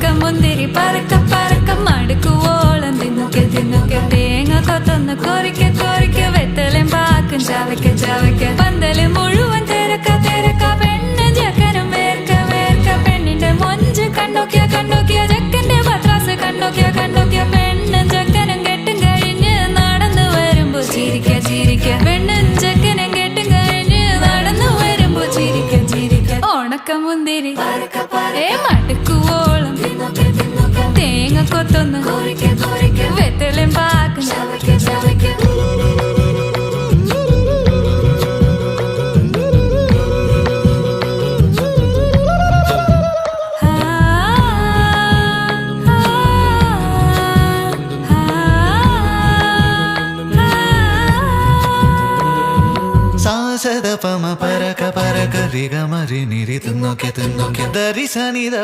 ഉണക്കമുന്തിരി പറക്ക പറക്ക മടുക്കുവോളം തിന്നൊക്കെ തിന്നൊക്കെ തേങ്ങ കൊത്തൊന്ന് കൊറിക്ക കൊറിക്ക വെത്തലും പാക്കും ചവയ്ക്ക ചവയ്ക്ക പന്തല് മുഴുവൻ തിരക്ക തിരക്ക പെണ്ണ് ചെക്കനും വേർക്ക വേർക്ക പെണ്ണിന്റെ മൊഞ്ച് കണ്ടോക്കിയ കണ്ടോക്കിയ ചെക്കന്റെ പത്രാസ് കണ്ടോക്കിയ കണ്ടോക്കിയ പെണ്ണും ചെക്കനും കെട്ടും കഴിഞ്ഞ് നടന്നു വരുമ്പോ ചിരിക്ക ചിരിക്ക പെണ്ണും ചെക്കനും കെട്ടും കഴിഞ്ഞ് നടന്നു വരുമ്പോ ചിരിക്ക ചിരിക്ക ഉണക്കമുന്തിരി മടുക്കുവോളം തേങ്ങ കൊത്തൊന്ന് വെത്തലും പാക്കും സാസദ പമ പരക പരക റിഗ മരി നിരി തിന്നൊക്കെ തിന്നൊക്കെ ദരി സനിത